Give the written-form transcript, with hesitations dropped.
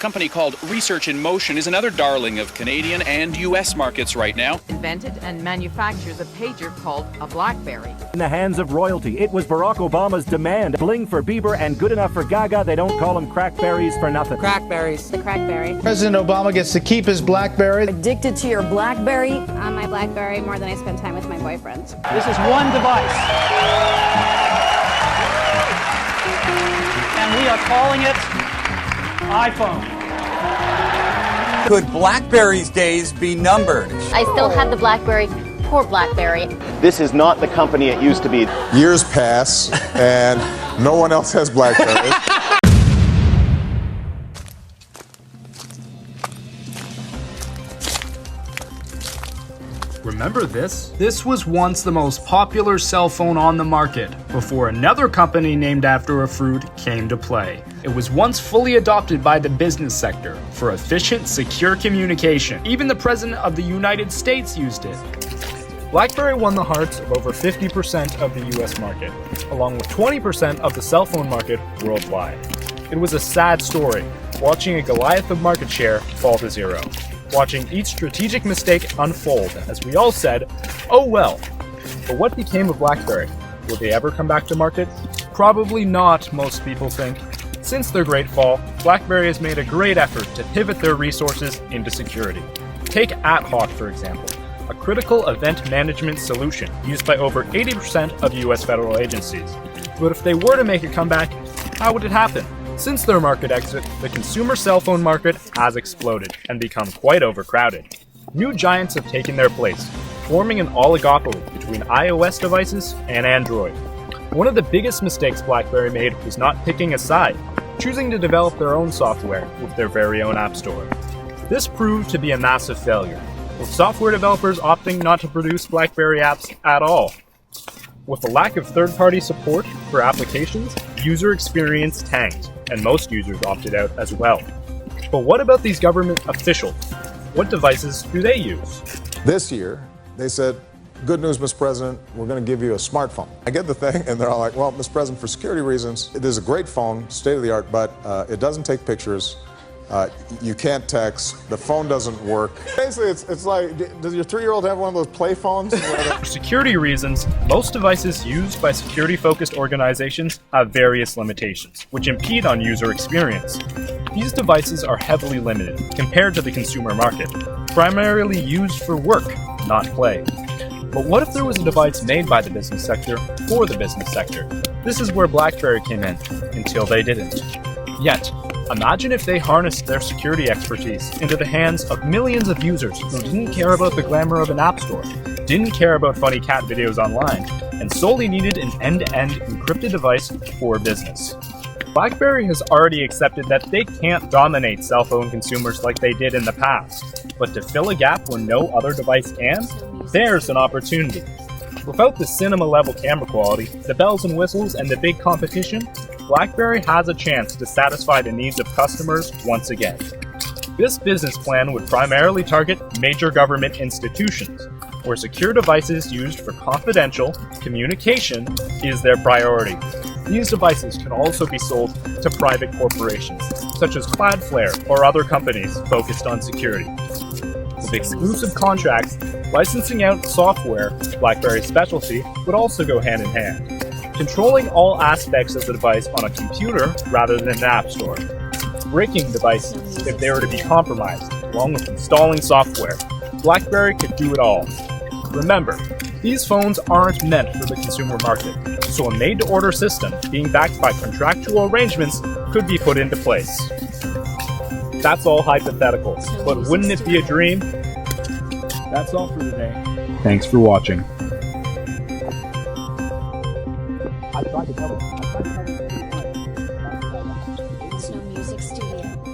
company called Research in Motion is another darling of Canadian and U.S. markets right now. Invented and manufactures a pager called a BlackBerry. In the hands of royalty, it was Barack Obama's demand. Bling for Bieber and good enough for Gaga. They don't call them crackberries for nothing. Crackberries. The crackberry. President Obama gets to keep his BlackBerry. Addicted to your BlackBerry? On my BlackBerry more than I spend time with my boyfriend. This is one device. And we are calling it iPhone. Could BlackBerry's days be numbered? I still have the BlackBerry. Poor BlackBerry. This is not the company it used to be. Years pass, and no one else has BlackBerry. Remember this? This was once the most popular cell phone on the market before another company named after a fruit came to play. It was once fully adopted by the business sector for efficient, secure communication. Even the President of the United States used it. BlackBerry won the hearts of over 50% of the US market, along with 20% of the cell phone market worldwide. It was a sad story, watching a Goliath of market share fall to zero. Watching each strategic mistake unfold, as we all said, oh well. But what became of BlackBerry? Will they ever come back to market? Probably not, most people think. Since their great fall, BlackBerry has made a great effort to pivot their resources into security. Take AtHawk, for example, a critical event management solution used by over 80% of US federal agencies. But if they were to make a comeback, how would it happen? Since their market exit, the consumer cell phone market has exploded and become quite overcrowded. New giants have taken their place, forming an oligopoly between iOS devices and Android. One of the biggest mistakes BlackBerry made was not picking a side, choosing to develop their own software with their very own app store. This proved to be a massive failure, with software developers opting not to produce BlackBerry apps at all. With a lack of third-party support for applications, user experience tanked, and most users opted out as well. But what about these government officials? What devices do they use? This year, they said, good news, Mr. President, we're going to give you a smartphone. I get the thing, and they're all like, well, Mr. President, for security reasons, it is a great phone, state-of-the-art, but it doesn't take pictures. You can't text. The phone doesn't work. Basically, it's like, does your 3-year-old have one of those play phones? For security reasons, most devices used by security-focused organizations have various limitations, which impede on user experience. These devices are heavily limited compared to the consumer market, primarily used for work, not play. But what if there was a device made by the business sector for the business sector? This is where BlackBerry came in, until they didn't. Yet, imagine if they harnessed their security expertise into the hands of millions of users who didn't care about the glamour of an app store, didn't care about funny cat videos online, and solely needed an end-to-end encrypted device for business. BlackBerry has already accepted that they can't dominate cell phone consumers like they did in the past, but to fill a gap when no other device can, there's an opportunity. Without the cinema-level camera quality, the bells and whistles, and the big competition, BlackBerry has a chance to satisfy the needs of customers once again. This business plan would primarily target major government institutions, where secure devices used for confidential communication is their priority. These devices can also be sold to private corporations, such as Cloudflare or other companies focused on security. With exclusive contracts, licensing out software, BlackBerry's specialty, would also go hand in hand. Controlling all aspects of the device on a computer rather than an app store. Breaking the device if they were to be compromised, along with installing software. BlackBerry could do it all. Remember, these phones aren't meant for the consumer market, so a made-to-order system being backed by contractual arrangements could be put into place. That's all hypothetical, but wouldn't it be a dream? That's all for today. Thanks for watching. Snow Music Studio.